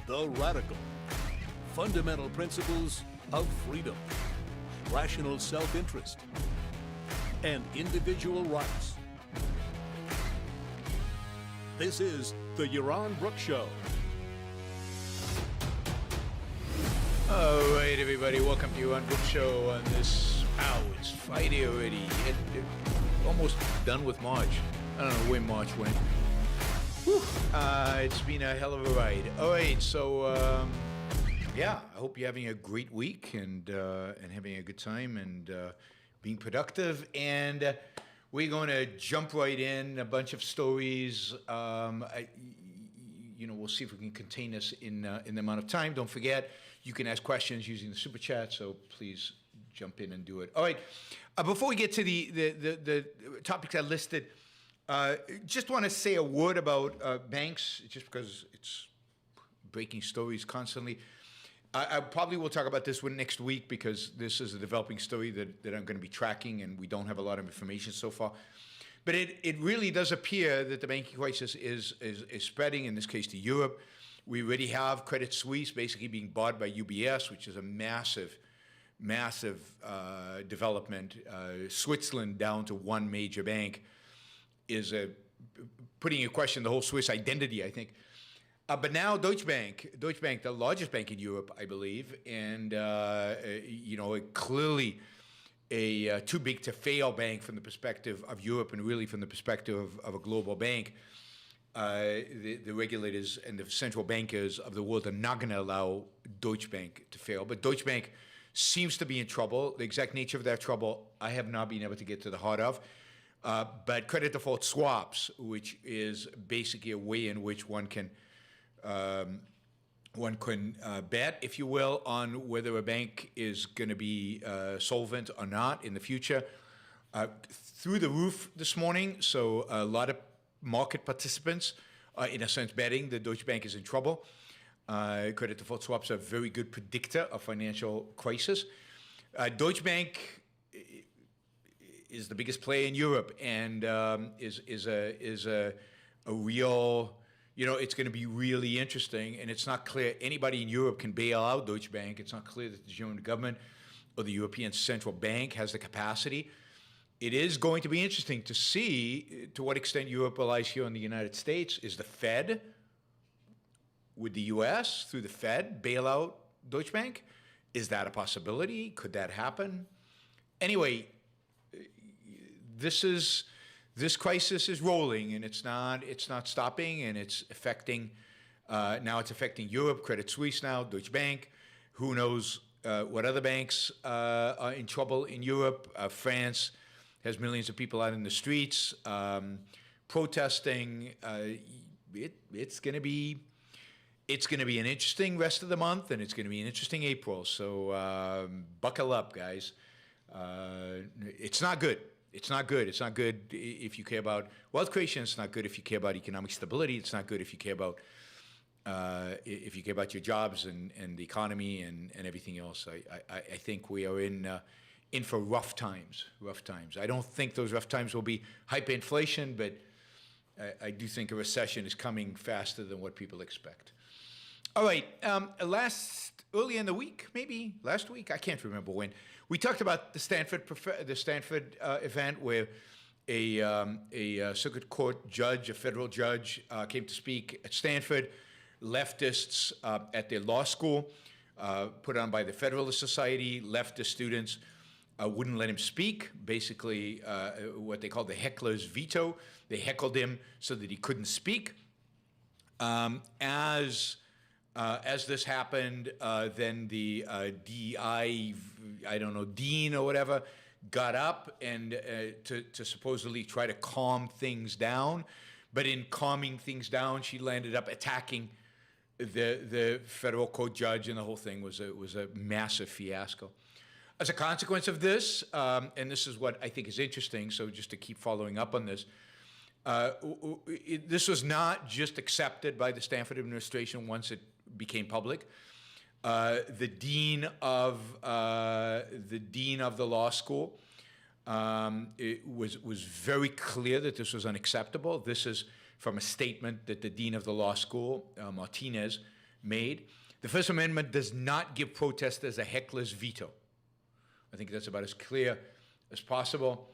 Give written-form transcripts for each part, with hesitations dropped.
the radical, fundamental principles of freedom, rational self-interest, and individual rights. This is the Yaron Brook Show. All right, everybody, welcome to Yaron Brook Show on this, it's Friday already. Almost done with March. I don't know where March went. Whew. It's been a hell of a ride. All right, so I hope you're having a great week and having a good time and being productive. And we're going to jump right in. A bunch of stories. We'll see if we can contain this in the amount of time. Don't forget, you can ask questions using the super chat. So please jump in and do it. All right. Before we get to the topics I listed. Just want to say a word about banks, just because it's breaking stories constantly. I probably will talk about this one next week because this is a developing story that I'm going to be tracking, and we don't have a lot of information so far. But it really does appear that the banking crisis is spreading, in this case to Europe. We already have Credit Suisse basically being bought by UBS, which is a massive development. Switzerland down to one major bank is putting in question the whole Swiss identity, I think. But now Deutsche Bank, the largest bank in Europe, I believe, and clearly a too big to fail bank from the perspective of Europe and really from the perspective of a global bank. The regulators and the central bankers of the world are not going to allow Deutsche Bank to fail. But Deutsche Bank seems to be in trouble. The exact nature of that trouble, I have not been able to get to the heart of. But credit default swaps, which is basically a way in which one can bet, if you will, on whether a bank is going to be solvent or not in the future, through the roof this morning. So a lot of market participants are, in a sense, betting that Deutsche Bank is in trouble. Credit default swaps are a very good predictor of financial crisis. Deutsche Bank is the biggest player in Europe and is a real, it's going to be really interesting. And it's not clear anybody in Europe can bail out Deutsche Bank. It's not clear that the German government or the European Central Bank has the capacity. It is going to be interesting to see to what extent Europe relies here on the United States. Is the Fed, would the U.S. through the Fed bail out Deutsche Bank? Is that a possibility? Could that happen? Anyway, this crisis is rolling, and it's not stopping, and it's affecting. Now it's affecting Europe. Credit Suisse now, Deutsche Bank. Who knows what other banks are in trouble in Europe? France has millions of people out in the streets protesting. It's going to be an interesting rest of the month, and it's going to be an interesting April. So buckle up, guys. It's not good. It's not good. It's not good if you care about wealth creation. It's not good if you care about economic stability. It's not good if you care about your jobs and the economy and everything else. I think we are in for rough times. Rough times. I don't think those rough times will be hyperinflation, but I do think a recession is coming faster than what people expect. All right. Early in the week, maybe last week, I can't remember when, we talked about the Stanford event where a circuit court judge, a federal judge, came to speak at Stanford. Leftists at their law school, put on by the Federalist Society, leftist students wouldn't let him speak. Basically, what they call the heckler's veto. They heckled him so that he couldn't speak. As this happened, then the DEI, dean or whatever, got up and to supposedly try to calm things down. But in calming things down, she landed up attacking the federal court judge, and the whole thing was a massive fiasco. As a consequence of this, and this is what I think is interesting, so just to keep following up on this, this was not just accepted by the Stanford administration once it became public. The dean of the law school it was very clear that this was unacceptable. This is from a statement that the dean of the law school, Martinez, made. The First Amendment does not give protesters a heckler's veto. I think that's about as clear as possible.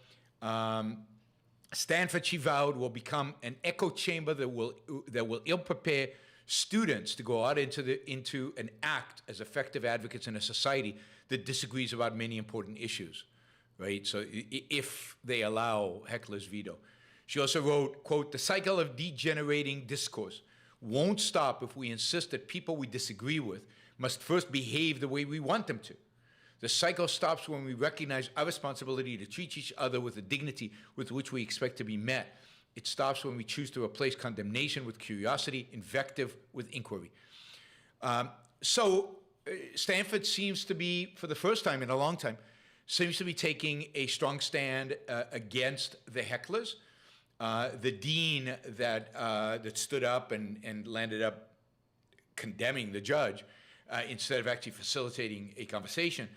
Stanford, she vowed, will become an echo chamber that will ill-prepare students to go out into and act as effective advocates in a society that disagrees about many important issues, right? So if they allow heckler's veto. She also wrote, quote, "The cycle of degenerating discourse won't stop if we insist that people we disagree with must first behave the way we want them to. The cycle stops when we recognize our responsibility to treat each other with the dignity with which we expect to be met. It stops when we choose to replace condemnation with curiosity, invective with inquiry." Stanford seems to be, for the first time in a long time, seems to be taking a strong stand against the hecklers. The dean that stood up and landed up condemning the judge instead of actually facilitating a conversation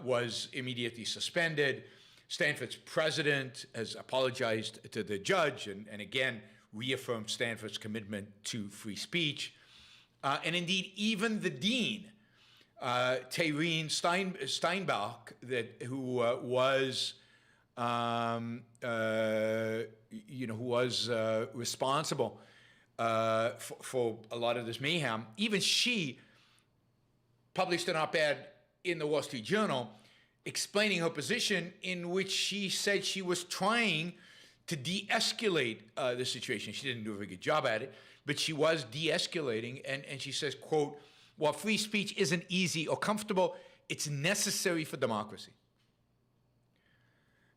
was immediately suspended. Stanford's president has apologized to the judge and again reaffirmed Stanford's commitment to free speech. And indeed, even the dean, Tereen Steinbach, who was responsible for a lot of this mayhem, even she published an op-ed in the Wall Street Journal explaining her position, in which she said she was trying to de-escalate the situation. She didn't do a very good job at it, but she was de-escalating, and she says, quote, "While free speech isn't easy or comfortable, it's necessary for democracy."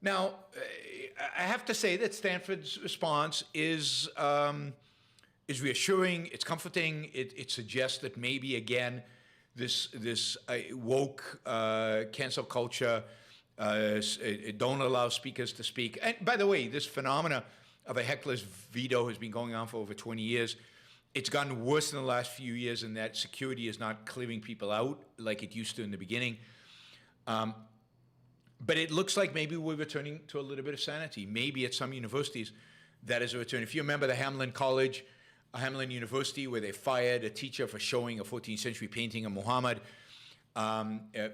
Now, I have to say that Stanford's response is reassuring, it's comforting, it suggests that maybe, again, this woke cancel culture, don't allow speakers to speak. And by the way, this phenomena of a heckler's veto has been going on for over 20 years. It's gotten worse in the last few years in that security is not clearing people out like it used to in the beginning. But it looks like maybe we're returning to a little bit of sanity. Maybe at some universities that is a return. If you remember the Hamlin University, where they fired a teacher for showing a 14th century painting of Muhammad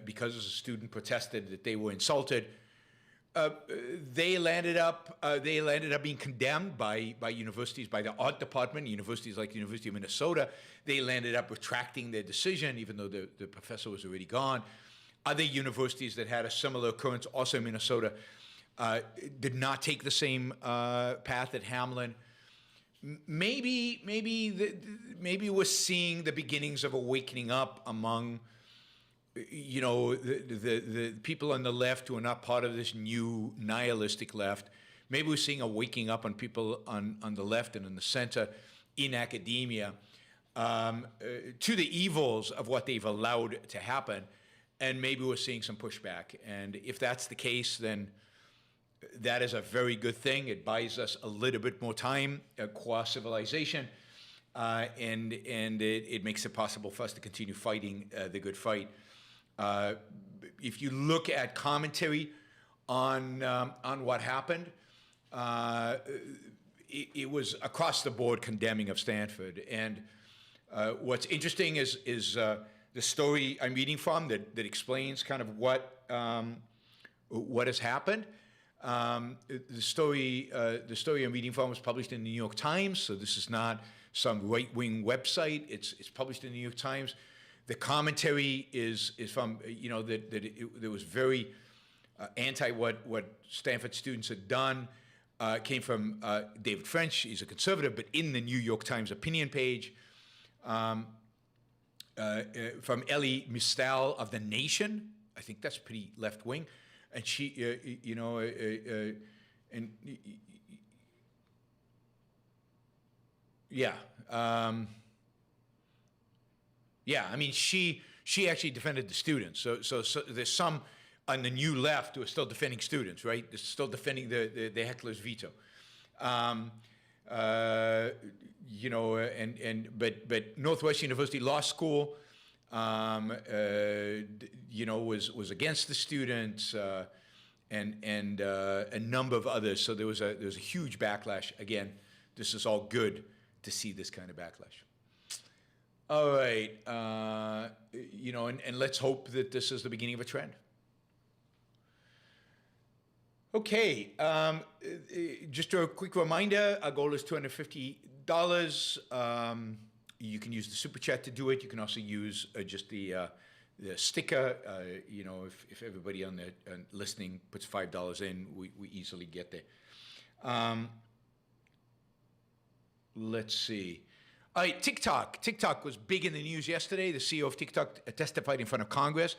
because a student protested that they were insulted. They landed up being condemned by universities, by the art department, universities like the University of Minnesota. They landed up retracting their decision, even though the professor was already gone. Other universities that had a similar occurrence, also in Minnesota, did not take the same path at Hamlin. Maybe we're seeing the beginnings of awakening up among, the people on the left who are not part of this new nihilistic left. Maybe we're seeing a waking up on people on the left and in the center in academia to the evils of what they've allowed to happen. And maybe we're seeing some pushback. And if that's the case, then that is a very good thing. It buys us a little bit more time, qua civilization, and it makes it possible for us to continue fighting the good fight. If you look at commentary on what happened, it was across the board condemning of Stanford. And what's interesting is the story I'm reading from that explains kind of what has happened. The story I'm reading from was published in the New York Times, so this is not some right-wing website. It's published in the New York Times. The commentary is from there was very anti what Stanford students had done. Came from David French. He's a conservative, but in the New York Times opinion page. From Ellie Mistal of The Nation. I think that's pretty left-wing. And she, I mean, she actually defended the students. So there's some on the new left who are still defending students, right? They're still defending the heckler's veto. But Northwestern University Law School, was against the students, and a number of others. So there was a huge backlash. Again, this is all good to see this kind of backlash. All right. And let's hope that this is the beginning of a trend. Okay. Just a quick reminder, our goal is $250. You can use the super chat to do it. You can also use just the sticker. If everybody on the listening puts $5 in, we easily get there. Let's see. All right, TikTok. TikTok was big in the news yesterday. The CEO of TikTok testified in front of Congress.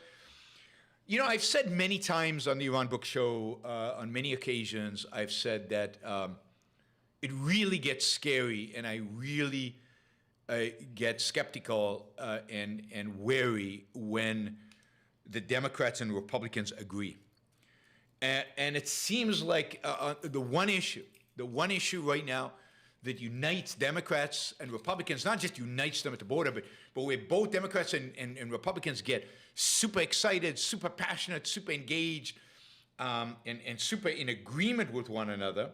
I've said many times on the Yaron Book Show, on many occasions, I've said that it really gets scary, and I really get skeptical and wary when the Democrats and Republicans agree. And it seems like the one issue right now that unites Democrats and Republicans, not just unites them at the border, but where both Democrats and Republicans get super excited, super passionate, super engaged, and super in agreement with one another,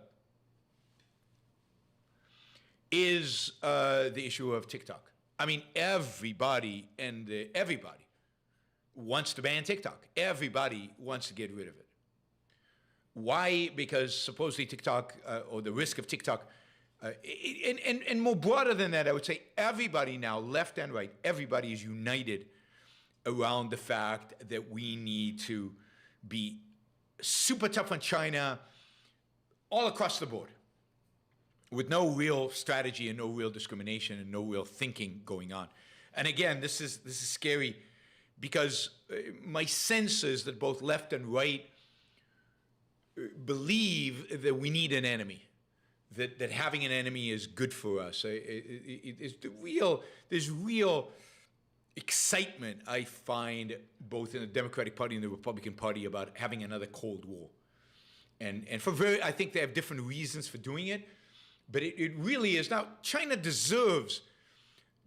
is the issue of TikTok. I mean, everybody wants to ban TikTok. Everybody wants to get rid of it. Why? Because supposedly TikTok, or the risk of TikTok, and more broader than that, I would say everybody now, left and right, everybody is united around the fact that we need to be super tough on China all across the board, with no real strategy and no real discrimination and no real thinking going on. And again, this is scary, because my sense is that both left and right believe that we need an enemy, that having an enemy is good for us. There's real excitement, I find, both in the Democratic Party and the Republican Party about having another Cold War. And I think they have different reasons for doing it, but it really is. Now, China deserves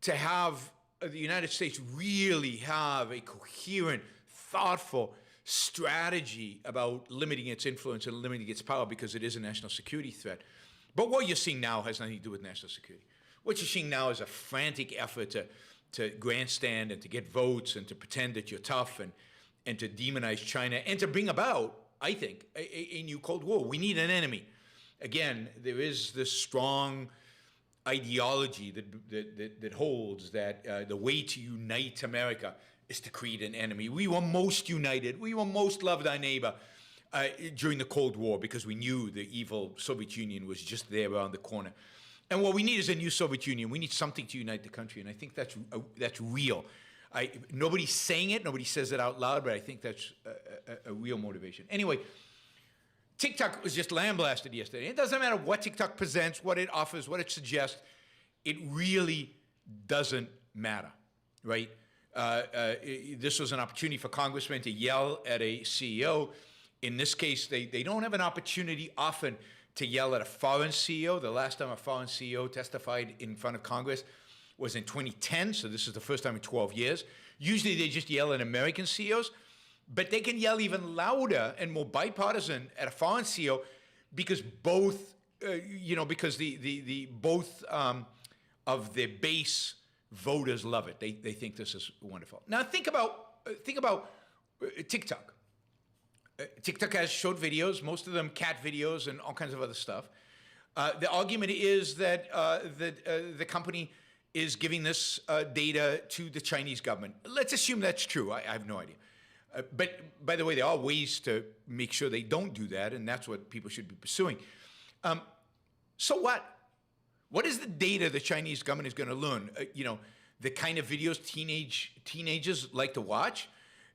to have the United States really have a coherent, thoughtful strategy about limiting its influence and limiting its power, because it is a national security threat. But what you're seeing now has nothing to do with national security. What you're seeing now is a frantic effort to grandstand and to get votes and to pretend that you're tough and to demonize China and to bring about, I think, a new Cold War. We need an enemy. Again, there is this strong ideology that holds that the way to unite America is to create an enemy. We were most united. We were most loved our neighbor during the Cold War, because we knew the evil Soviet Union was just there around the corner. And what we need is a new Soviet Union. We need something to unite the country, and I think that's real. Nobody's saying it, nobody says it out loud, but I think that's a real motivation. Anyway, TikTok was just lambasted yesterday. It doesn't matter what TikTok presents, what it offers, what it suggests. It really doesn't matter, right? This was an opportunity for congressmen to yell at a CEO. In this case, they don't have an opportunity often to yell at a foreign CEO. The last time a foreign CEO testified in front of Congress was in 2010, so this is the first time in 12 years. Usually they just yell at American CEOs, but they can yell even louder and more bipartisan at a foreign CEO, because both, because the both of their base voters love it. They think this is wonderful. Now think about TikTok. TikTok has short videos, most of them cat videos and all kinds of other stuff. The argument is that the company is giving this data to the Chinese government. Let's assume that's true. I have no idea. But by the way, there are ways to make sure they don't do that, and that's what people should be pursuing. So what? What is the data the Chinese government is going to learn? The kind of videos teenagers like to watch,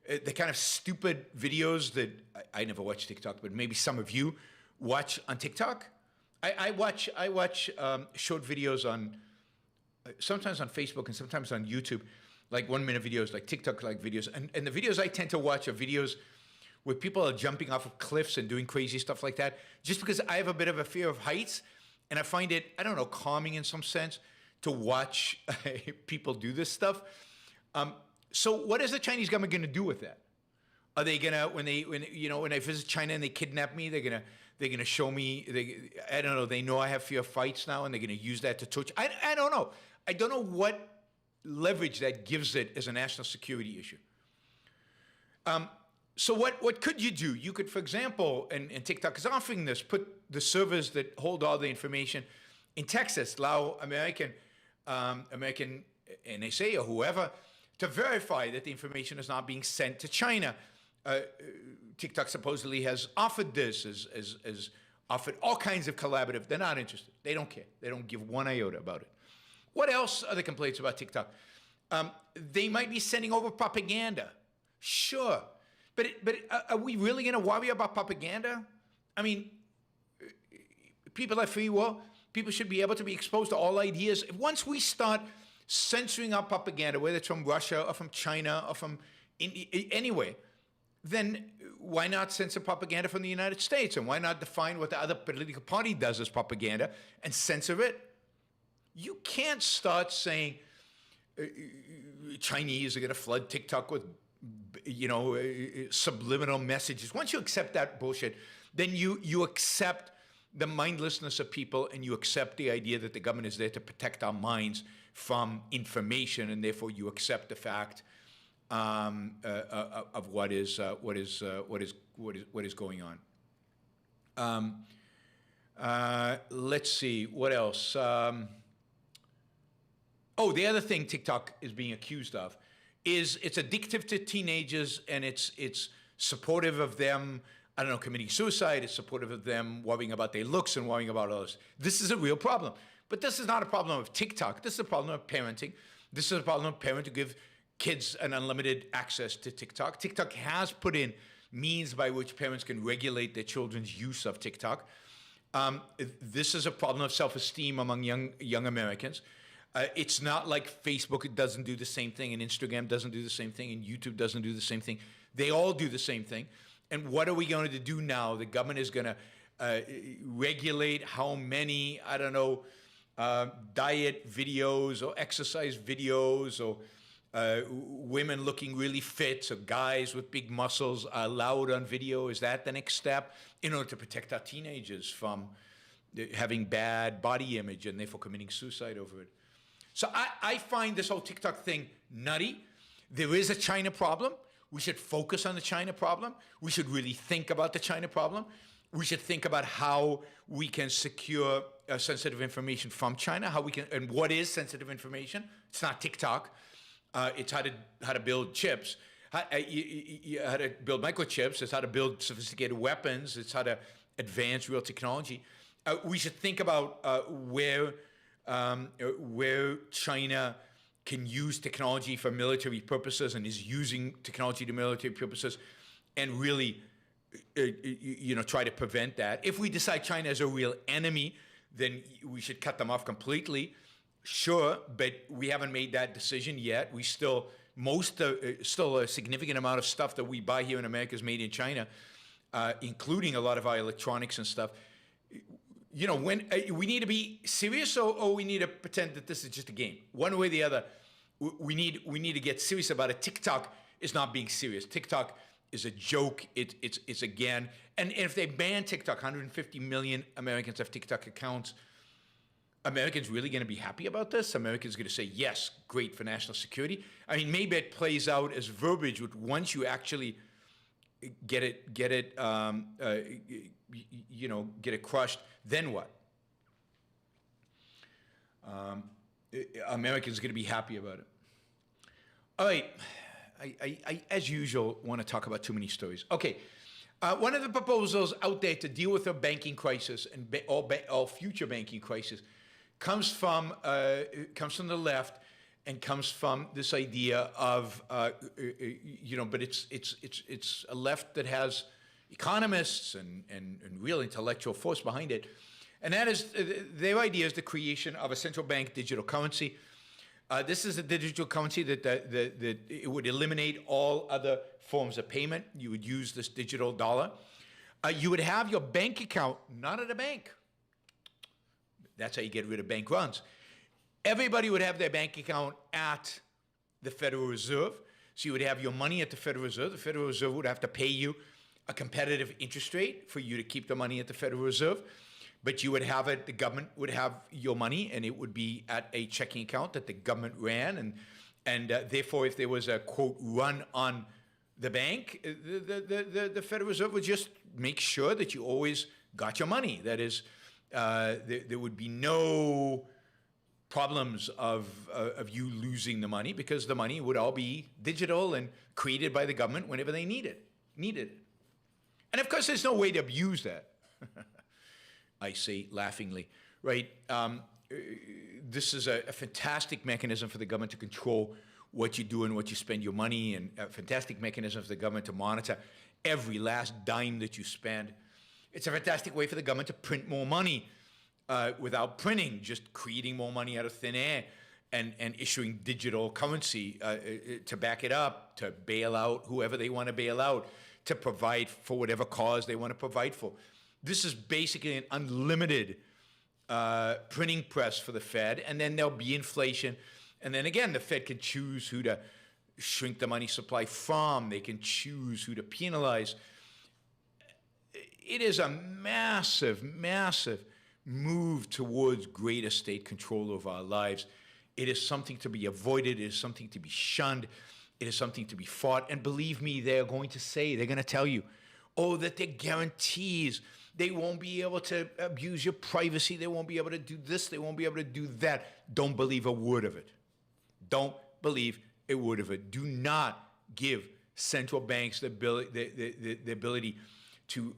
the kind of stupid videos that I never watch TikTok, but maybe some of you watch on TikTok. I watch short videos on sometimes on Facebook and sometimes on YouTube, like 1 minute videos, like TikTok-like videos. And the videos I tend to watch are videos where people are jumping off of cliffs and doing crazy stuff like that, just because I have a bit of a fear of heights, and I find it, I don't know, calming in some sense to watch people do this stuff. So what is the Chinese government going to do with that? Are they going to, when I visit China and they kidnap me, they're going to show me, I know I have fear of fights now, and they're going to use that to torture. I don't know. I don't know what leverage that gives it as a national security issue. So what could you do? You could, for example, and TikTok is offering this, put the servers that hold all the information in Texas, allow American NSA or whoever to verify that the information is not being sent to China. TikTok supposedly has offered this, has offered all kinds of collaborative. They're not interested. They don't care. They don't give one iota about it. What else are the complaints about TikTok? They might be sending over propaganda. Sure. But are we really going to worry about propaganda? I mean, people are free will. People should be able to be exposed to all ideas. Once we start censoring our propaganda, whether it's from Russia or from China or from anywhere, then why not censor propaganda from the United States? And why not define what the other political party does as propaganda and censor it? You can't start saying Chinese are going to flood TikTok with, subliminal messages. Once you accept that bullshit, then you accept the mindlessness of people, and you accept the idea that the government is there to protect our minds from information, and therefore you accept the fact of what is going on. Let's see what else. The other thing TikTok is being accused of is it's addictive to teenagers, and it's supportive of them, I don't know, committing suicide. It's supportive of them worrying about their looks and worrying about others. This is a real problem. But this is not a problem of TikTok. This is a problem of parenting. This is a problem of parents who give kids an unlimited access to TikTok. TikTok has put in means by which parents can regulate their children's use of TikTok. This is a problem of self-esteem among young Americans. It's not like Facebook doesn't do the same thing, and Instagram doesn't do the same thing, and YouTube doesn't do the same thing. They all do the same thing. And what are we going to do now? The government is going to regulate how many, I don't know, diet videos or exercise videos or women looking really fit or guys with big muscles are allowed on video. Is that the next step in order to protect our teenagers from having bad body image and therefore committing suicide over it? So I find this whole TikTok thing nutty. There is a China problem. We should focus on the China problem. We should really think about the China problem. We should think about how we can secure sensitive information from China, how we can, and what is sensitive information. It's not TikTok. It's how to build chips, how to build microchips. It's how to build sophisticated weapons. It's how to advance real technology. We should think about where China can use technology for military purposes and is using technology to military purposes, and really, try to prevent that. If we decide China is a real enemy, then we should cut them off completely. Sure, but we haven't made that decision yet. We still a significant amount of stuff that we buy here in America is made in China, including a lot of our electronics and stuff. When we need to be serious, or we need to pretend that this is just a game. One way or the other, we need to get serious about it. TikTok is not being serious. TikTok is a joke. It's again. And if they ban TikTok, 150 million Americans have TikTok accounts. Americans really going to be happy about this? Americans going to say, yes, great for national security? I mean, maybe it plays out as verbiage, which once you actually get it crushed, then what? Americans are going to be happy about it. All right, I as usual, want to talk about too many stories. Okay, one of the proposals out there to deal with the banking crisis and all future banking crisis comes from the left, and comes from this idea of but it's a left that has economists and real intellectual force behind it, and that is their idea is the creation of a central bank digital currency. This is a digital currency that it would eliminate all other forms of payment. You would use this digital dollar. You would have your bank account not at a bank. That's how you get rid of bank runs. Everybody would have their bank account at the Federal Reserve. So you would have your money at the Federal Reserve. The Federal Reserve would have to pay you a competitive interest rate for you to keep the money at the Federal Reserve. But you would have it, the government would have your money, and it would be at a checking account that the government ran. And therefore, if there was a, quote, run on the bank, the Federal Reserve would just make sure that you always got your money. That is, there would be no problems of you losing the money, because the money would all be digital and created by the government whenever they needed it. And of course, there's no way to abuse that. I say laughingly, right? This is a fantastic mechanism for the government to control what you do and what you spend your money, and a fantastic mechanism for the government to monitor every last dime that you spend. It's a fantastic way for the government to print more money without printing, just creating more money out of thin air and issuing digital currency to back it up, to bail out whoever they want to bail out, to provide for whatever cause they want to provide for. This is basically an unlimited printing press for the Fed, and then there'll be inflation. And then again, the Fed can choose who to shrink the money supply from. They can choose who to penalize. It is a massive, massive move towards greater state control of our lives. It is something to be avoided. It is something to be shunned. It is something to be fought. And believe me, they're going to tell you, oh, that they're guarantees. They won't be able to abuse your privacy. They won't be able to do this. They won't be able to do that. Don't believe a word of it. Don't believe a word of it. Do not give central banks the ability to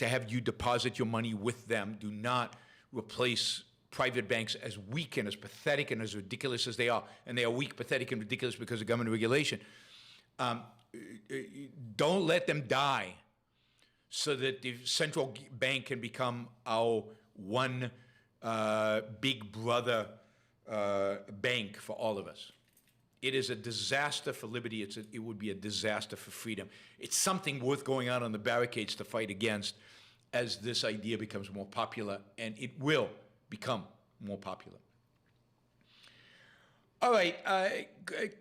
have you deposit your money with them. Do not replace private banks, as weak and as pathetic and as ridiculous as they are. And they are weak, pathetic, and ridiculous because of government regulation. Don't let them die so that the central bank can become our one big brother bank for all of us. It is a disaster for liberty. It would be a disaster for freedom. It's something worth going out on the barricades to fight against as this idea becomes more popular, and it will become more popular. All right,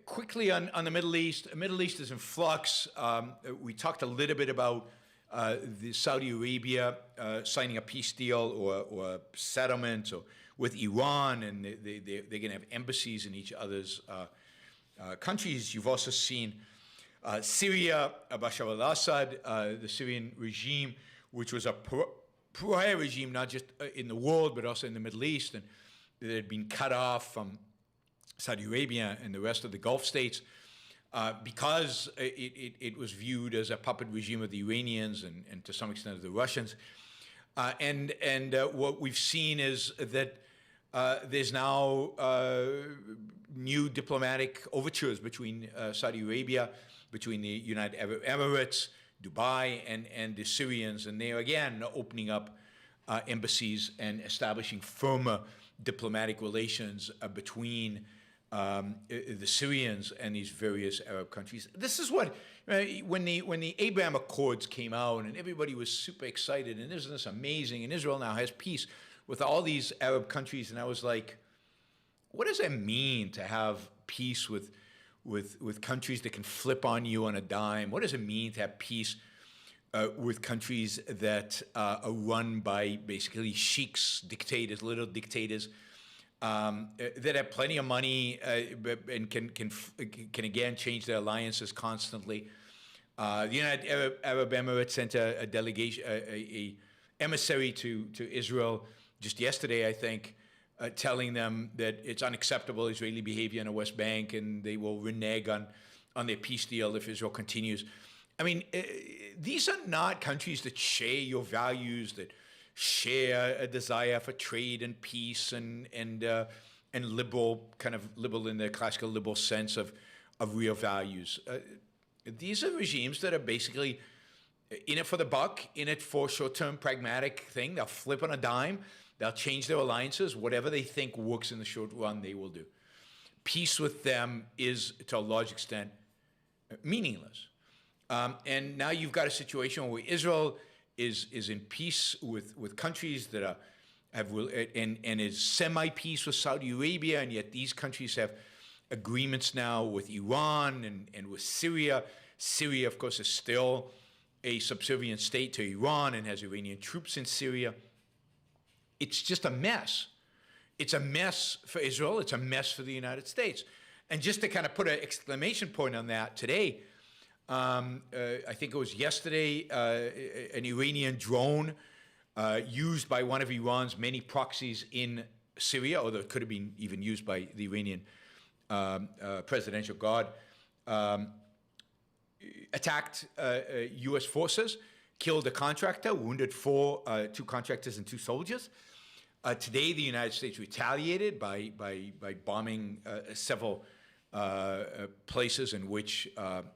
quickly on the Middle East. The Middle East is in flux. We talked a little bit about the Saudi Arabia signing a peace deal or a settlement with Iran, and they're going to have embassies in each other's countries. You've also seen Syria, Bashar al-Assad, the Syrian regime, which was a pariah regime, not just in the world, but also in the Middle East, and that had been cut off from Saudi Arabia and the rest of the Gulf states because it was viewed as a puppet regime of the Iranians and to some extent of the Russians. And what we've seen is that there's now new diplomatic overtures between Saudi Arabia, between the United Arab Emirates, Dubai, and the Syrians, and they are again opening up embassies and establishing firmer diplomatic relations between the Syrians and these various Arab countries. This is what, when the Abraham Accords came out and everybody was super excited, and isn't this amazing, and Israel now has peace with all these Arab countries, and I was like, what does that mean to have peace with countries that can flip on you on a dime? What does it mean to have peace with countries that are run by basically sheiks, dictators, little dictators, that have plenty of money and can again change their alliances constantly? The United Arab Emirates sent a delegation, a emissary to Israel just yesterday, I think, telling them that it's unacceptable Israeli behavior in the West Bank, and they will renege on their peace deal if Israel continues. I mean, these are not countries that share your values, that share a desire for trade and peace and liberal, kind of liberal in the classical liberal sense of real values. These are regimes that are basically in it for the buck, in it for short-term pragmatic thing. They'll flip on a dime. They'll change their alliances. Whatever they think works in the short run, they will do. Peace with them is, to a large extent, meaningless. And now you've got a situation where Israel is in peace with countries that and is semi-peace with Saudi Arabia, and yet these countries have agreements now with Iran and with Syria. Syria, of course, is still a subservient state to Iran and has Iranian troops in Syria. it's just a mess. It's a mess for Israel. It's a mess for the United States. And just to kind of put an exclamation point on that today, I think it was yesterday, an Iranian drone used by one of Iran's many proxies in Syria, although it could have been even used by the Iranian presidential guard, attacked U.S. forces, killed a contractor, wounded two contractors and 2 soldiers. Today, the United States retaliated by bombing several places in which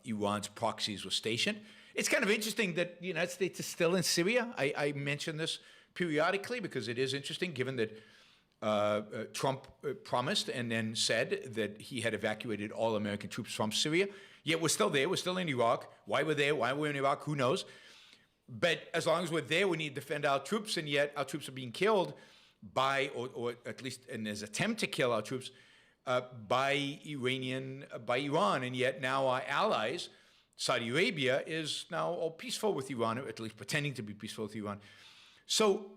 Iran's proxies were stationed. It's kind of interesting that the United States is still in Syria. I mention this periodically because it is interesting, given that Trump promised and then said that he had evacuated all American troops from Syria. Yet we're still there. We're still in Iraq. Why we're there, why we're in Iraq, who knows? But as long as we're there, we need to defend our troops, and yet our troops are being killed by, or at least in his attempt to kill our troops, by Iran. And yet now our allies, Saudi Arabia, is now all peaceful with Iran, or at least pretending to be peaceful with Iran. So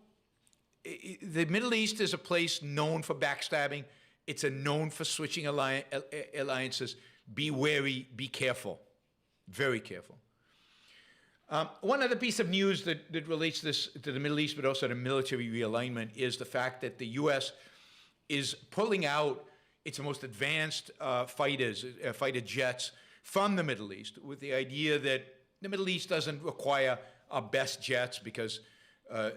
the Middle East is a place known for backstabbing. It's known for switching alliances. Be wary, be careful, very careful. One other piece of news that relates this to the Middle East, but also to military realignment, is the fact that the U.S. is pulling out its most advanced fighter jets from the Middle East, with the idea that the Middle East doesn't require our best jets because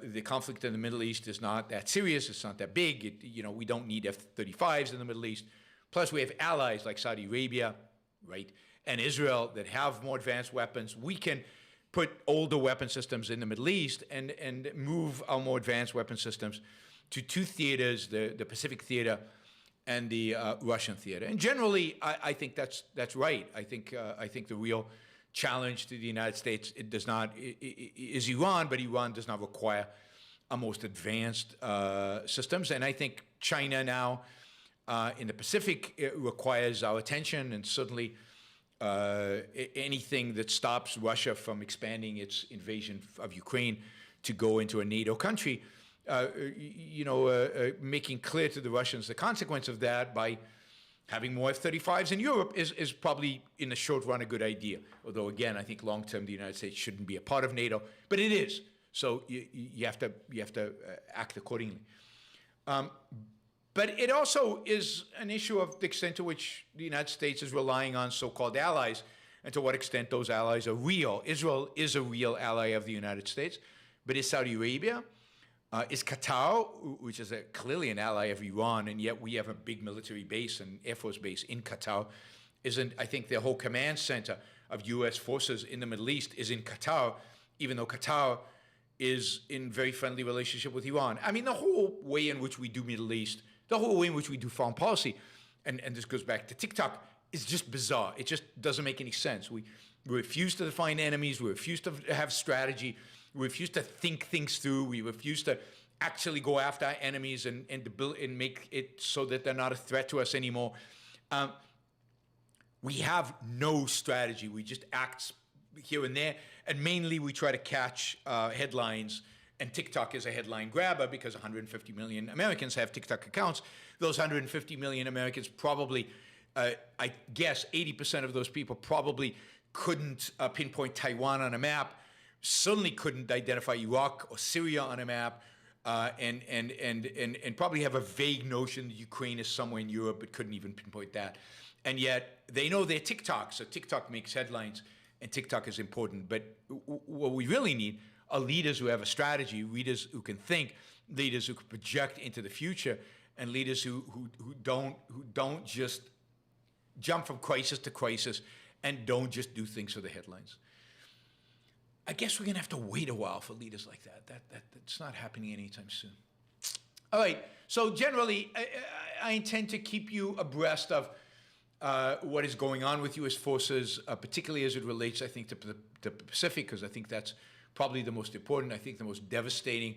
the conflict in the Middle East is not that serious, it's not that big. We don't need F-35s in the Middle East. Plus, we have allies like Saudi Arabia, right, and Israel that have more advanced weapons. We can put older weapon systems in the Middle East and move our more advanced weapon systems to 2 theaters, the Pacific theater and the Russian theater. And generally, I think that's right. I think the real challenge to the United States is Iran, but Iran does not require our most advanced systems. And I think China now in the Pacific requires our attention, and certainly anything that stops Russia from expanding its invasion of Ukraine to go into a NATO country, making clear to the Russians the consequence of that by having more F-35s in Europe is probably, in the short run, a good idea. Although, again, I think long-term the United States shouldn't be a part of NATO, but it is. So you have to act accordingly. But it also is an issue of the extent to which the United States is relying on so-called allies and to what extent those allies are real. Israel is a real ally of the United States, but is Saudi Arabia? Is Qatar, which is clearly an ally of Iran, and yet we have a big military base and Air Force base in Qatar, I think the whole command center of U.S. forces in the Middle East is in Qatar, even though Qatar is in very friendly relationship with Iran. I mean, the whole way in which we do Middle East, the whole way in which we do foreign policy, and this goes back to Tik-Tok, is just bizarre. It just doesn't make any sense. We refuse to define enemies. We refuse to have strategy. We refuse to think things through. We refuse to actually go after our enemies and build and make it so that they're not a threat to us anymore. We have no strategy. We just act here and there, and mainly we try to catch headlines. And TikTok is a headline grabber because 150 million Americans have TikTok accounts. Those 150 million Americans probably, I guess 80% of those people probably couldn't pinpoint Taiwan on a map, certainly couldn't identify Iraq or Syria on a map, and probably have a vague notion that Ukraine is somewhere in Europe, but couldn't even pinpoint that. And yet they know they're TikTok, so TikTok makes headlines, and TikTok is important. But what we really need are leaders who have a strategy, leaders who can think, leaders who can project into the future, and leaders who don't just jump from crisis to crisis and don't just do things for the headlines. I guess we're going to have to wait a while for leaders like that. That's not happening anytime soon. All right. So generally, I intend to keep you abreast of what is going on with U.S. forces, particularly as it relates, I think, to the Pacific, because I think that's probably the most important, I think the most devastating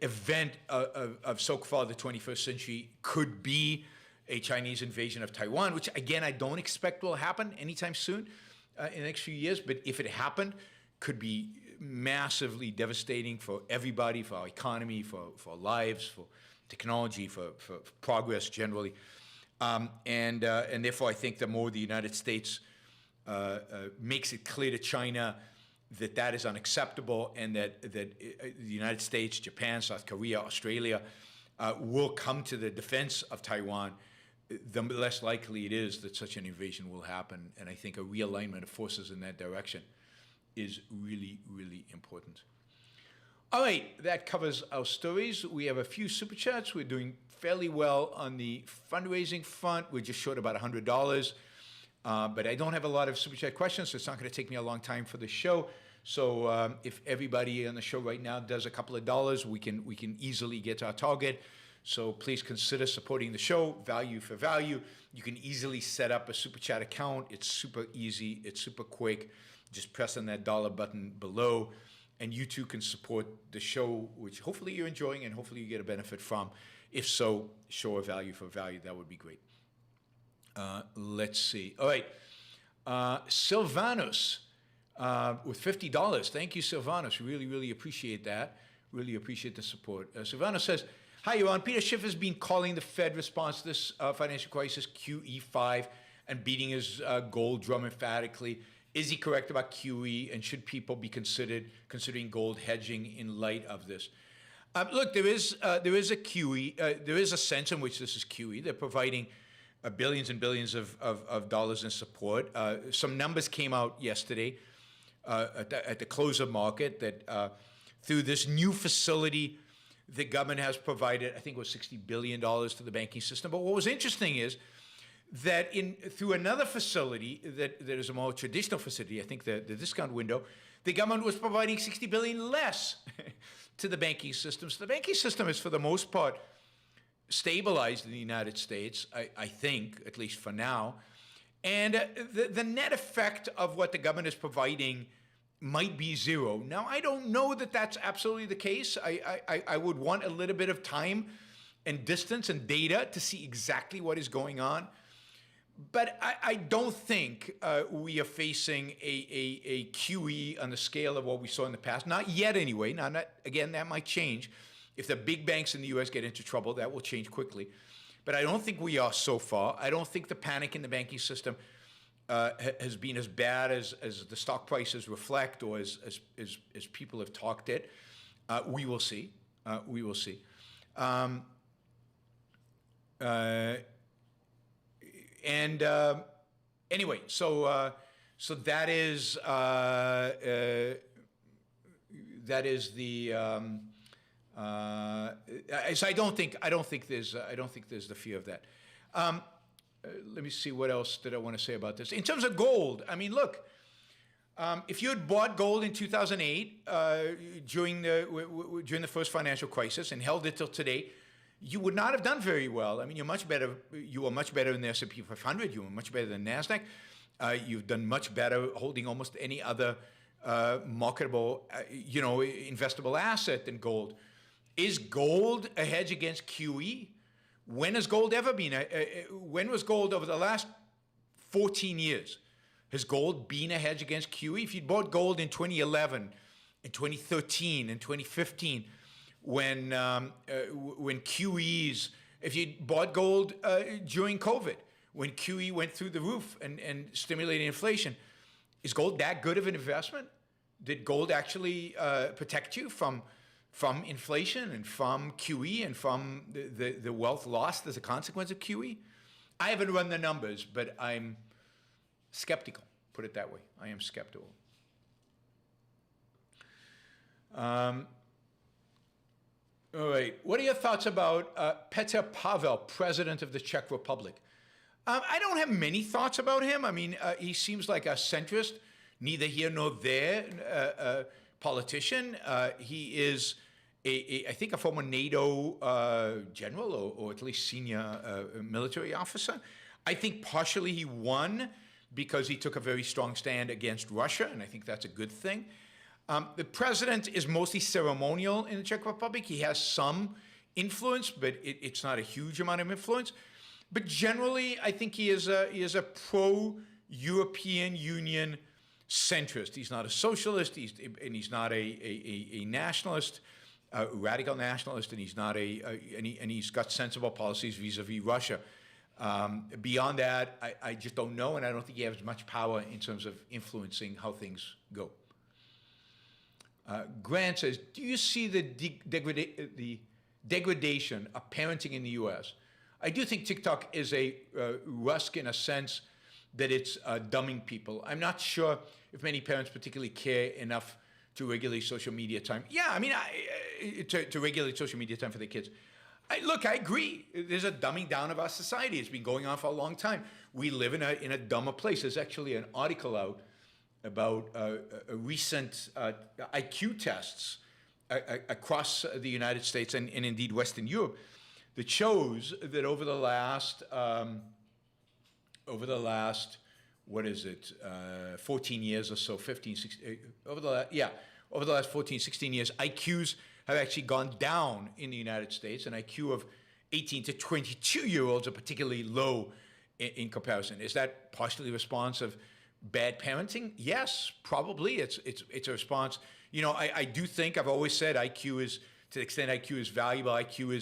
event of so far the 21st century could be a Chinese invasion of Taiwan, which, again, I don't expect will happen anytime soon in the next few years. But if it happened, could be massively devastating for everybody, for our economy, for our lives, for technology, for progress generally. And therefore, I think the more the United States makes it clear to China that that is unacceptable, and that the United States, Japan, South Korea, Australia will come to the defense of Taiwan, the less likely it is that such an invasion will happen. And I think a realignment of forces in that direction is really, really important. All right, that covers our stories. We have a few super chats. We're doing fairly well on the fundraising front. We're just short about $100. But I don't have a lot of super chat questions, so it's not going to take me a long time for the show. So if everybody on the show right now does a couple of dollars, we can easily get to our target. So please consider supporting the show, value for value. You can easily set up a super chat account. It's super easy. It's super quick. Just press on that dollar button below, and you too can support the show, which hopefully you're enjoying and hopefully you get a benefit from. If so, show a value for value. That would be great. Let's see. All right. Silvanus with $50. Thank you, Silvanus. Really, really appreciate that. Really appreciate the support. Silvanus says, hi, Yaron. Peter Schiff has been calling the Fed response to this financial crisis QE5 and beating his gold drum emphatically. Is he correct about QE, and should people be considering gold hedging in light of this? Look, there is a QE. There is a sense in which this is QE. They're providing billions and billions of dollars in support. Some numbers came out yesterday at the close of market that through this new facility, the government has provided, I think it was $60 billion to the banking system. But what was interesting is that through another facility that is a more traditional facility, I think the discount window, the government was providing $60 billion less to the banking system. So the banking system is, for the most part, stabilized in the United States, I think, at least for now. And the net effect of what the government is providing might be zero. Now, I don't know that that's absolutely the case. I would want a little bit of time and distance and data to see exactly what is going on. But I don't think we are facing a QE on the scale of what we saw in the past. Not yet, anyway. Now, again, that might change. If the big banks in the U.S. get into trouble, that will change quickly. But I don't think we are so far. I don't think the panic in the banking system has been as bad as the stock prices reflect, or as people have talked it. We will see. We will see. Anyway, so that is the. So I don't think there's the fear of that. Let me see, what else did I want to say about this? In terms of gold, I mean, look, if you had bought gold in 2008 during the first financial crisis and held it till today, you would not have done very well. I mean, you're much better. You were much better in the S&P 500. You were much better than NASDAQ. You've done much better holding almost any other marketable, investable asset than gold. Is gold a hedge against QE? When has gold ever been? When was gold over the last 14 years? Has gold been a hedge against QE? If you bought gold in 2011, in 2013, in 2015, when QEs, if you bought gold during COVID, when QE went through the roof and stimulated inflation, is gold that good of an investment? Did gold actually protect you from inflation and from QE and from the wealth lost as a consequence of QE? I haven't run the numbers, but I'm skeptical, put it that way. I am skeptical. All right, what are your thoughts about Petr Pavel, president of the Czech Republic? I don't have many thoughts about him. I mean, he seems like a centrist, neither here nor there politician. He is, I think, a former NATO general, or at least senior military officer. I think partially he won because he took a very strong stand against Russia, and I think that's a good thing. The president is mostly ceremonial in the Czech Republic. He has some influence, but it's not a huge amount of influence. But generally, I think he is a pro-European Union centrist. He's not a socialist. He's not a nationalist, a radical nationalist, and he's not and he's got sensible policies vis-a-vis Russia. Beyond that, I just don't know, and I don't think he has much power in terms of influencing how things go. Grant says, do you see the degradation of parenting in the U.S.? I do think TikTok is a rusk in a sense that it's dumbing people. I'm not sure if many parents particularly care enough to regulate social media time. Yeah, I mean, to regulate social media time for their kids. Look, I agree. There's a dumbing down of our society. It's been going on for a long time. We live in a dumber place. There's actually an article out about a recent IQ tests across the United States and indeed Western Europe that shows that over the last, what is it, 14 years or so, 15, 16, over the last 14, 16 years, IQs have actually gone down in the United States. An IQ of 18 to 22-year-olds are particularly low in comparison. Is that partially a response of bad parenting? Yes, probably. It's a response. You know, I do think, I've always said IQ is, to the extent IQ is valuable, IQ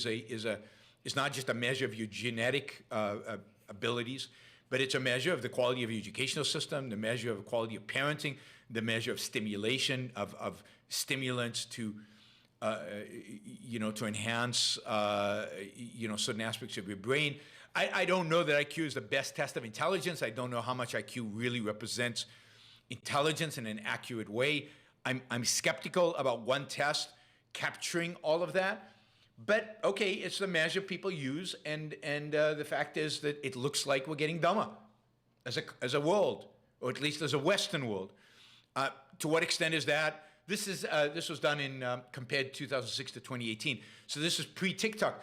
is not just a measure of your genetic abilities, but it's a measure of the quality of your educational system, the measure of the quality of parenting, the measure of stimulation, of stimulants to to enhance, certain aspects of your brain. I don't know that IQ is the best test of intelligence. I don't know how much IQ really represents intelligence in an accurate way. I'm skeptical about one test capturing all of that. But okay, it's the measure people use, and the fact is that it looks like we're getting dumber as a world, or at least as a Western world. To what extent is that? This was done in compared 2006 to 2018. So this is pre-TikTok.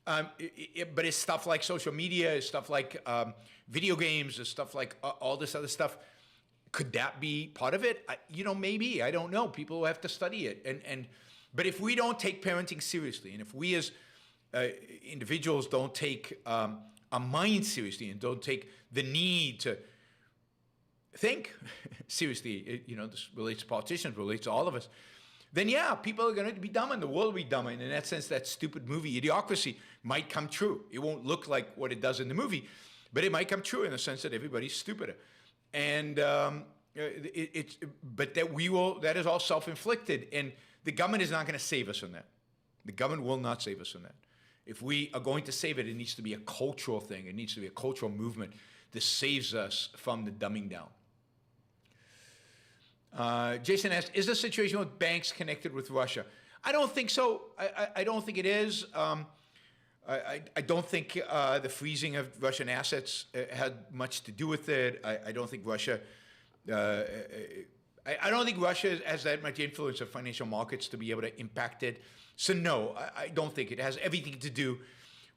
But it's stuff like social media, it's stuff like video games, it's stuff like all this other stuff. Could that be part of it? Maybe. I don't know. People will have to study it. But if we don't take parenting seriously, and if we as individuals don't take our mind seriously and don't take the need to think seriously, this relates to politicians, relates to all of us, then yeah, people are going to be dumber and the world will be dumber. And in that sense, that stupid movie, Idiocracy, might come true. It won't look like what it does in the movie, but it might come true in the sense that everybody's stupider. And but that is all self-inflicted. And the government is not going to save us from that. The government will not save us from that. If we are going to save it, it needs to be a cultural thing. It needs to be a cultural movement that saves us from the dumbing down. Jason asked, is the situation with banks connected with Russia? I don't think so. I don't think it is. I don't think the freezing of Russian assets had much to do with it. I don't think Russia has that much influence of financial markets to be able to impact it. So no, I don't think it has everything to do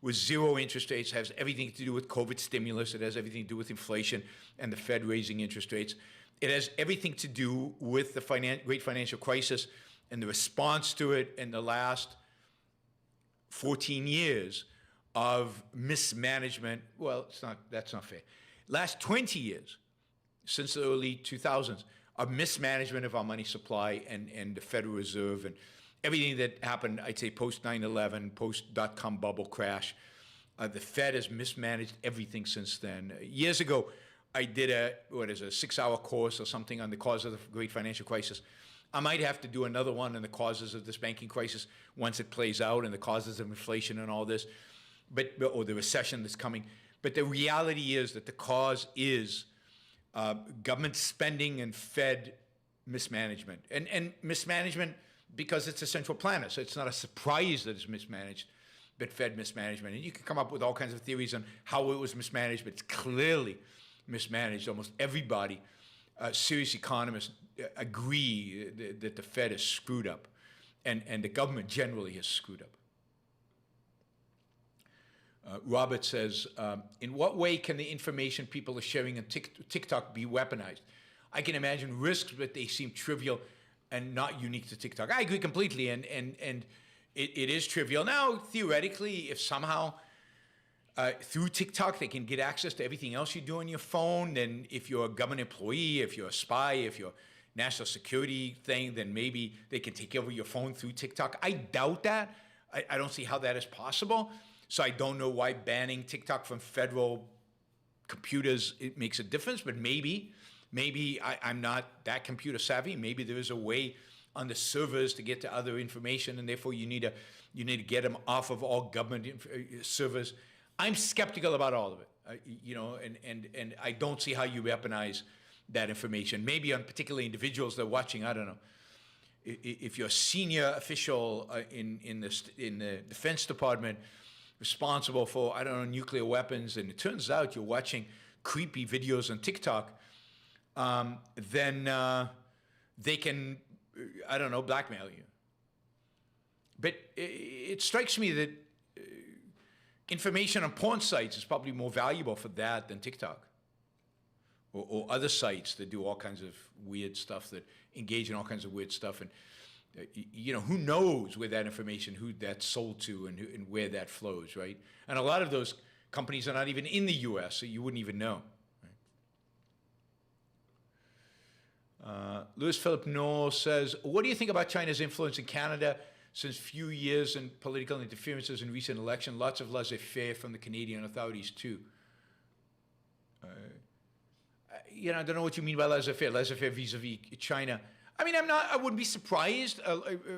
with zero interest rates, has everything to do with COVID stimulus. It has everything to do with inflation and the Fed raising interest rates. It has everything to do with the great financial crisis and the response to it in the last 14 years of mismanagement. Well, that's not fair. Last 20 years, since the early 2000s, of mismanagement of our money supply and the Federal Reserve and everything that happened, I'd say, post 9/11, post dot-com bubble crash. The Fed has mismanaged everything since then. Years ago, I did a 6-hour course or something on the cause of the great financial crisis. I might have to do another one on the causes of this banking crisis once it plays out and the causes of inflation and all this, or the recession that's coming. But the reality is that the cause is government spending and Fed mismanagement. And mismanagement because it's a central planner, so it's not a surprise that it's mismanaged, but Fed mismanagement. And you can come up with all kinds of theories on how it was mismanaged, but it's clearly mismanaged. Almost everybody, serious economists, agree that the Fed is screwed up, and the government generally has screwed up. Robert says, in what way can the information people are sharing on TikTok be weaponized? I can imagine risks, but they seem trivial and not unique to TikTok. I agree completely, and it is trivial. Now, theoretically, if somehow Through TikTok, they can get access to everything else you do on your phone. Then if you're a government employee, if you're a spy, if you're national security thing, then maybe they can take over your phone through TikTok. I doubt that. I don't see how that is possible. So I don't know why banning TikTok from federal computers, it makes a difference, but maybe I'm not that computer savvy. Maybe there is a way on the servers to get to other information, and therefore you need to get them off of all government servers. I'm skeptical about all of it, and I don't see how you weaponize that information. Maybe on particularly individuals that are watching, I don't know. If you're a senior official in the Defense Department responsible for, I don't know, nuclear weapons, and it turns out you're watching creepy videos on TikTok, then they can, I don't know, blackmail you. But it strikes me that information on porn sites is probably more valuable for that than TikTok. Or other sites that do all kinds of weird stuff, that engage in all kinds of weird stuff. And, who knows where that information, who that's sold to and where that flows, right? And a lot of those companies are not even in the U.S., so you wouldn't even know. Right? Louis Philip Noel says, what do you think about China's influence in Canada since few years and political interferences in recent election? Lots of laissez-faire from the Canadian authorities, too. I don't know what you mean by laissez-faire vis-a-vis China. I mean, I wouldn't be surprised.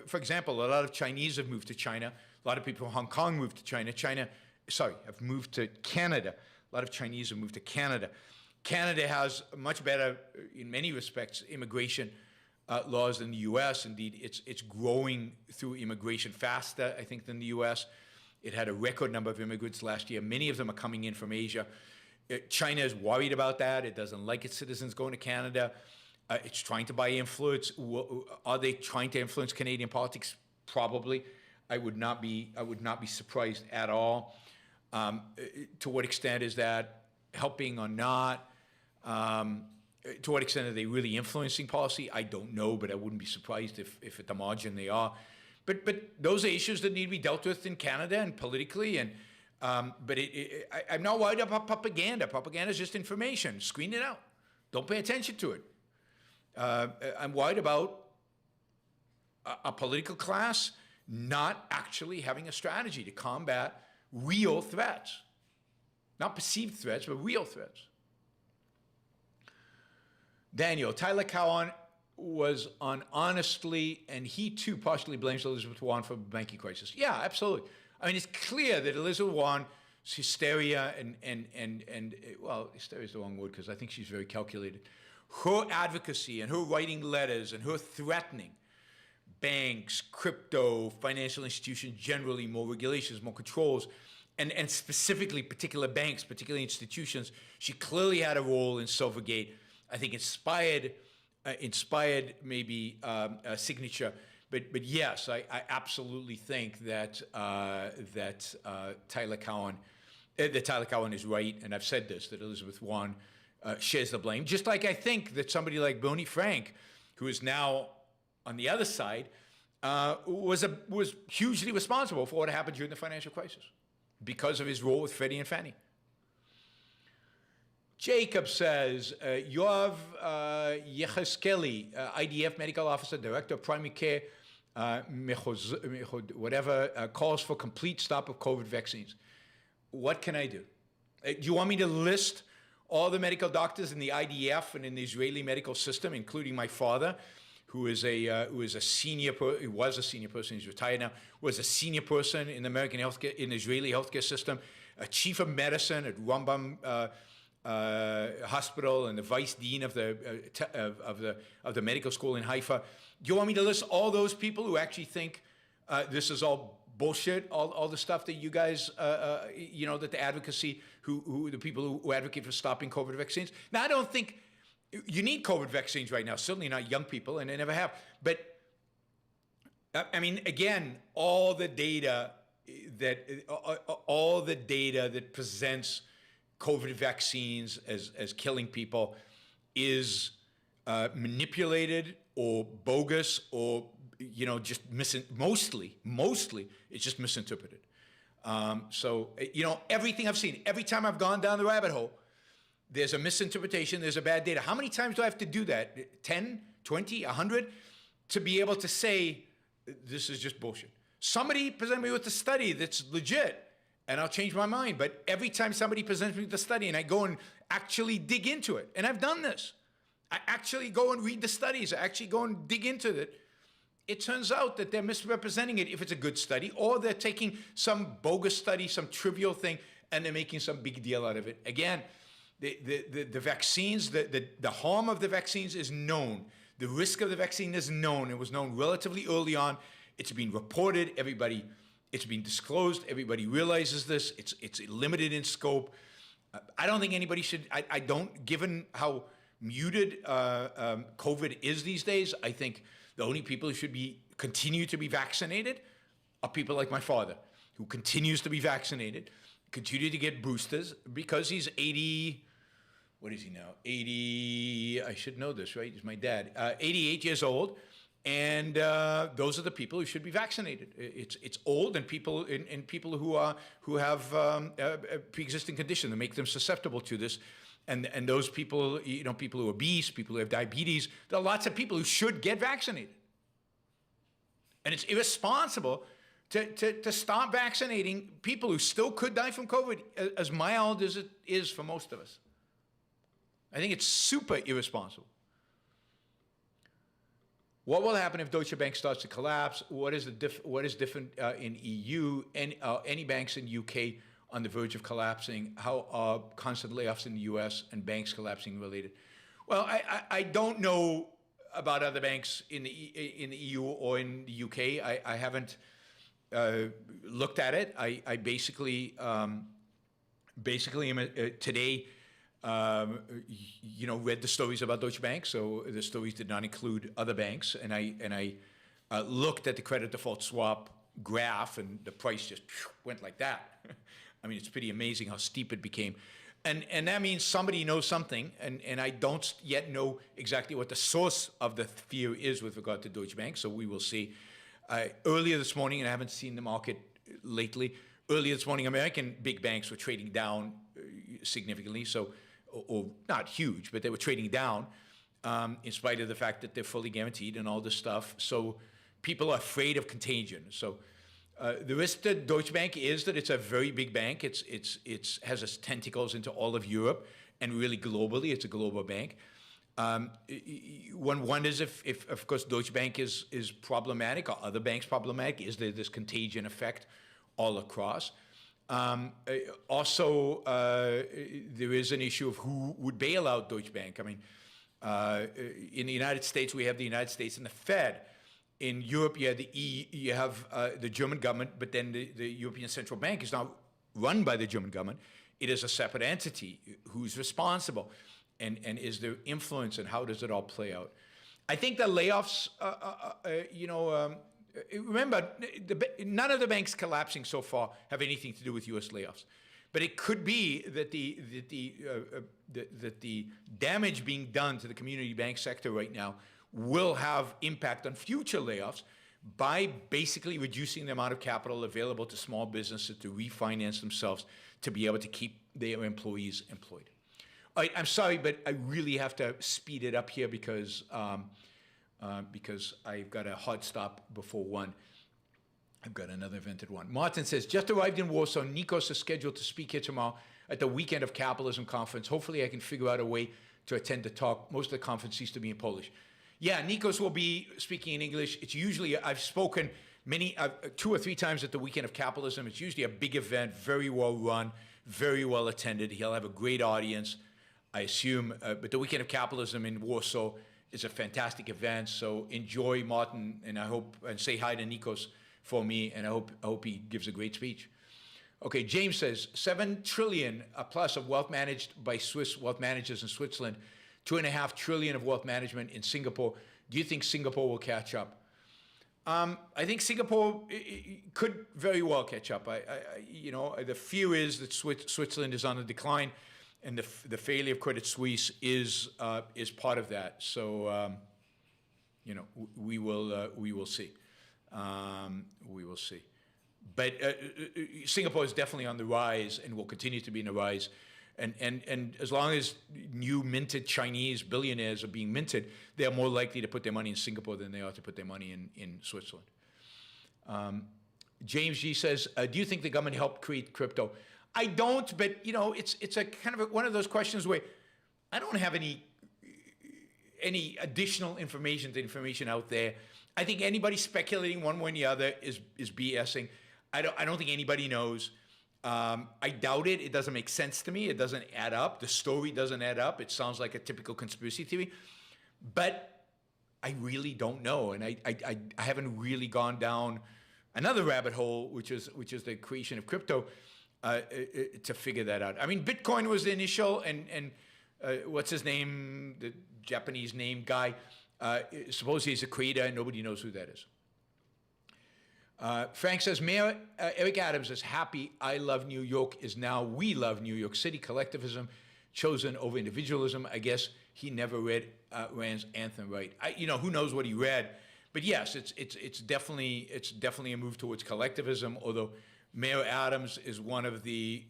For example, a lot of Chinese have moved to China. A lot of people from Hong Kong moved to China. Have moved to Canada. A lot of Chinese have moved to Canada. Canada has much better, in many respects, immigration laws than the U.S. Indeed, it's growing through immigration faster, I think, than the U.S. It had a record number of immigrants last year. Many of them are coming in from Asia. China is worried about that. It doesn't like its citizens going to Canada. It's trying to buy influence. Are they trying to influence Canadian politics? Probably. I would not be surprised at all. To what extent is that helping or not? To what extent are they really influencing policy? I don't know, but I wouldn't be surprised if at the margin they are. But those are issues that need to be dealt with in Canada and politically. And but I'm not worried about propaganda. Propaganda is just information. Screen it out. Don't pay attention to it. I'm worried about a political class not actually having a strategy to combat real threats. Not perceived threats, but real threats. Daniel, Tyler Cowen was on honestly, and he too partially blames Elizabeth Warren for the banking crisis. Yeah, absolutely. I mean, it's clear that Elizabeth Warren's hysteria and well, hysteria is the wrong word because I think she's very calculated. Her advocacy and her writing letters and her threatening banks, crypto, financial institutions generally, more regulations, more controls, and specifically particular banks, particular institutions. She clearly had a role in Silvergate. I think inspired maybe a signature. But yes, I absolutely think that Tyler Cowen is right, and I've said this, that Elizabeth Warren shares the blame. Just like I think that somebody like Bernie Frank, who is now on the other side, was hugely responsible for what happened during the financial crisis because of his role with Freddie and Fannie. Jacob says, Yoav Yehezkelli, IDF medical officer, director of primary care, calls for complete stop of COVID vaccines. What can I do? Do you want me to list all the medical doctors in the IDF and in the Israeli medical system, including my father, who was a senior person, he's retired now, was a senior person in the American healthcare, in the Israeli healthcare system, a chief of medicine at Rambam Hospital and the vice dean of the medical school in Haifa. Do you want me to list all those people who actually think this is all bullshit? All the stuff that you guys, that the advocacy, who the people who advocate for stopping COVID vaccines. Now, I don't think you need COVID vaccines right now. Certainly not young people, and they never have. But I mean, again, all the data that presents COVID vaccines as killing people is manipulated or bogus or just mostly it's just misinterpreted. Everything I've seen, every time I've gone down the rabbit hole, there's a misinterpretation, there's a bad data. How many times do I have to do that? 10, 20, 100? To be able to say, this is just bullshit. Somebody present me with a study that's legit, and I'll change my mind. But every time somebody presents me with a study and I go and actually dig into it, and I've done this, I actually go and read the studies, I actually go and dig into it, it turns out that they're misrepresenting it if it's a good study, or they're taking some bogus study, some trivial thing, and they're making some big deal out of it. Again, the vaccines, the harm of the vaccines is known. The risk of the vaccine is known. It was known relatively early on. It's been reported. It's been disclosed. Everybody realizes this. It's limited in scope. I don't think anybody should. I don't. Given how muted COVID is these days, I think the only people who should continue to be vaccinated are people like my father, who continues to be vaccinated, continue to get boosters because he's 80. What is he now? 80, I should know this, right? He's my dad. 88 years old, and those are the people who should be vaccinated. It's old and people who have a pre-existing condition that make them susceptible to this, and those people, people who are obese, people who have diabetes. There are lots of people who should get vaccinated, and it's irresponsible to stop vaccinating people who still could die from COVID, as mild as it is for most of us. I think it's super irresponsible. What will happen if Deutsche Bank starts to collapse? What is different in EU and any banks in UK on the verge of collapsing? How are constant layoffs in the US and banks collapsing related? Well, I don't know about other banks in the EU or in the UK. I haven't looked at it. I basically am today. Read the stories about Deutsche Bank, so the stories did not include other banks, and I looked at the credit default swap graph, and the price just went like that. I mean, it's pretty amazing how steep it became, and that means somebody knows something, and I don't yet know exactly what the source of the fear is with regard to Deutsche Bank, so we will see. Earlier this morning, and I haven't seen the market lately, earlier this morning, American big banks were trading down significantly, or not huge, but they were trading down in spite of the fact that they're fully guaranteed and all this stuff. So people are afraid of contagion. So the risk to Deutsche Bank is that it's a very big bank. It has its tentacles into all of Europe and really globally. It's a global bank. One wonders if of course, Deutsche Bank is problematic, or other banks problematic. Is there this contagion effect all across? Also, there is an issue of who would bail out Deutsche Bank. I mean, in the United States, we have the United States and the Fed. In Europe, you have the German government, but then the European Central Bank is not run by the German government. It is a separate entity. Who's responsible? And is there influence, and how does it all play out? I think the layoffs, remember, none of the banks collapsing so far have anything to do with U.S. layoffs, but it could be that the damage being done to the community bank sector right now will have impact on future layoffs by basically reducing the amount of capital available to small businesses to refinance themselves to be able to keep their employees employed. All right, I'm sorry, but I really have to speed it up here because I've got a hard stop before 1. I've got another event at 1. Martin says, just arrived in Warsaw. Nikos is scheduled to speak here tomorrow at the Weekend of Capitalism conference. Hopefully I can figure out a way to attend the talk. Most of the conference seems to be in Polish. Yeah, Nikos will be speaking in English. It's usually, I've spoken 2 or 3 times at the Weekend of Capitalism. It's usually a big event, very well run, very well attended. He'll have a great audience, I assume. But the Weekend of Capitalism in Warsaw is a fantastic event. So enjoy, Martin, and I hope, and say hi to Nikos for me, and I hope he gives a great speech. Okay, James says, 7 trillion plus of wealth managed by Swiss wealth managers in Switzerland, 2.5 trillion of wealth management in Singapore. Do you think Singapore will catch up? I think Singapore could very well catch up. The fear is that Switzerland is on the decline, and the failure of Credit Suisse is part of that. So, we will see. We will see. But Singapore is definitely on the rise and will continue to be in the rise. And as long as new minted Chinese billionaires are being minted, they are more likely to put their money in Singapore than they are to put their money in Switzerland. James G says, do you think the government helped create crypto? I don't, but it's a kind of one of those questions where I don't have any additional information out there. I think anybody speculating one way or the other is BSing. I don't think anybody knows. I doubt it. It doesn't make sense to me. It doesn't add up. The story doesn't add up. It sounds like a typical conspiracy theory. But I really don't know. And I haven't really gone down another rabbit hole, which is the creation of crypto, to figure that out. I mean, Bitcoin was the initial, and what's his name? The Japanese name guy. Suppose he's a creator, and nobody knows who that is. Frank says, Mayor Eric Adams is happy I Love New York is now We Love New York City. Collectivism chosen over individualism. I guess he never read Rand's Anthem right. Who knows what he read. But yes, it's definitely a move towards collectivism, although Mayor Adams is one of the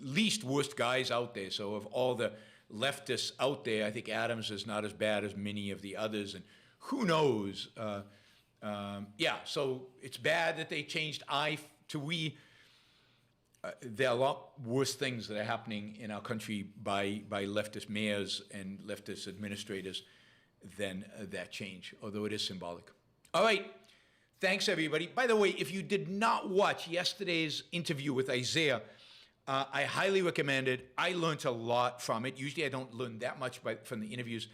least worst guys out there. So of all the leftists out there, I think Adams is not as bad as many of the others. And who knows? So it's bad that they changed I to we. There are a lot worse things that are happening in our country by leftist mayors and leftist administrators than that change, although it is symbolic. All right. Thanks, everybody. By the way, if you did not watch yesterday's interview with Isaiah, I highly recommend it. I learned a lot from it. Usually I don't learn that much from the interviews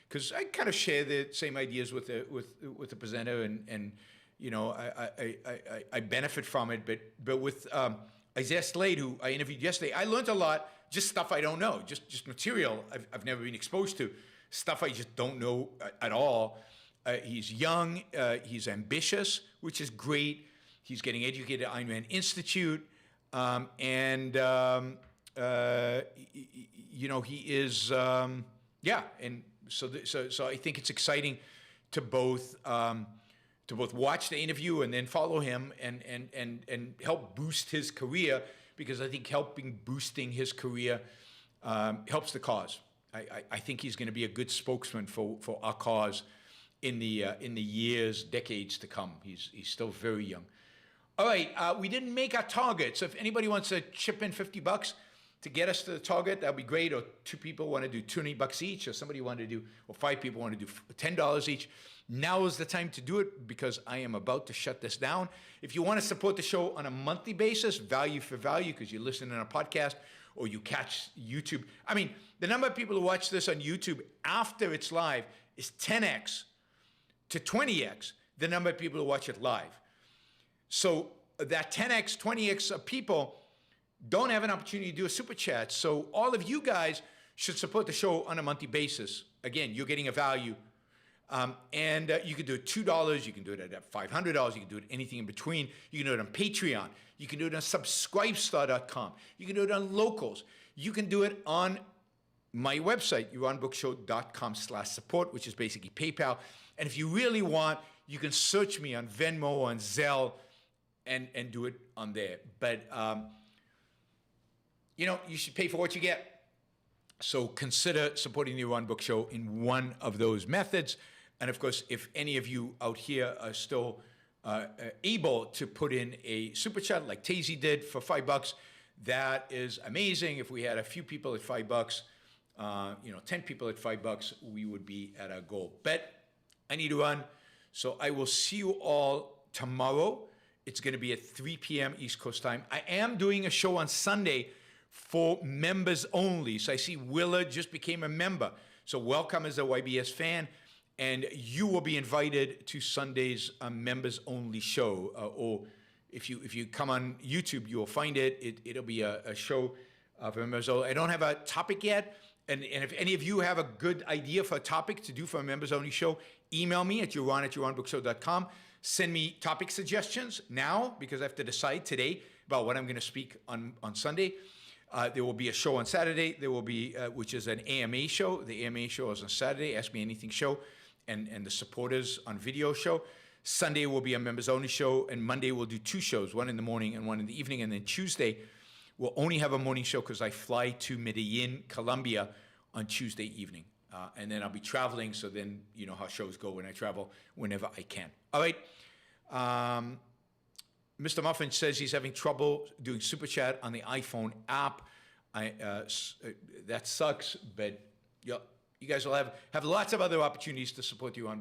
because I kind of share the same ideas with the presenter, and I benefit from it. But with Isaiah Slade, who I interviewed yesterday, I learned a lot, just stuff I don't know, just material I've never been exposed to, stuff I just don't know at all. He's young, he's ambitious, which is great. He's getting educated at Ayn Rand Institute, and he is, and so I think it's exciting to both watch the interview and then follow him and help boost his career, because I think boosting his career helps the cause. I think he's going to be a good spokesman for our cause in the years, decades to come. He's still very young. All right, we didn't make our target, so if anybody wants to chip in $50 to get us to the target, that'd be great. Or 2 people want to do $20 each, or somebody wanted to do, or 5 people want to do $10 each. Now is the time to do it, because I am about to shut this down. If you want to support the show on a monthly basis, value for value, because you listen on a podcast or you catch YouTube. I mean, the number of people who watch this on YouTube after it's live is 10x to 20x the number of people who watch it live. So that 10x, 20x of people don't have an opportunity to do a super chat. So all of you guys should support the show on a monthly basis. Again, you're getting a value. And you can do it $2. You can do it at $500. You can do it anything in between. You can do it on Patreon. You can do it on subscribestar.com. You can do it on Locals. You can do it on my website, yaronbrookshow.com/support, which is basically PayPal. And if you really want, you can search me on Venmo, on Zelle, and do it on there. But, you should pay for what you get. So consider supporting the Yaron Brook Show in one of those methods. And of course, if any of you out here are still able to put in a super chat like Tazy did for $5, that is amazing. If we had a few people at $5, 10 people at $5, we would be at our goal. But I need to run, so I will see you all tomorrow. It's going to be at 3 p.m. East Coast time. I am doing a show on Sunday for members only. So I see Willa just became a member. So welcome as a YBS fan. And you will be invited to Sunday's members only show. Or if you come on YouTube, you will find it. It'll be a show for members only. I don't have a topic yet. And if any of you have a good idea for a topic to do for a members only show, email me at yaron@yaronbrookshow.com. Send me topic suggestions now, because I have to decide today about what I'm going to speak on Sunday. There will be a show on Saturday. There will be, which is an AMA show. The AMA show is on Saturday, Ask Me Anything show, and the supporters on video show. Sunday will be a members-only show, and Monday we'll do 2 shows, one in the morning and one in the evening. And then Tuesday, we'll only have a morning show because I fly to Medellin, Colombia on Tuesday evening. And then I'll be traveling, so then you know how shows go when I travel, whenever I can. All right. Mr. Muffin says he's having trouble doing Super Chat on the iPhone app. That sucks, but you guys will have lots of other opportunities to support you on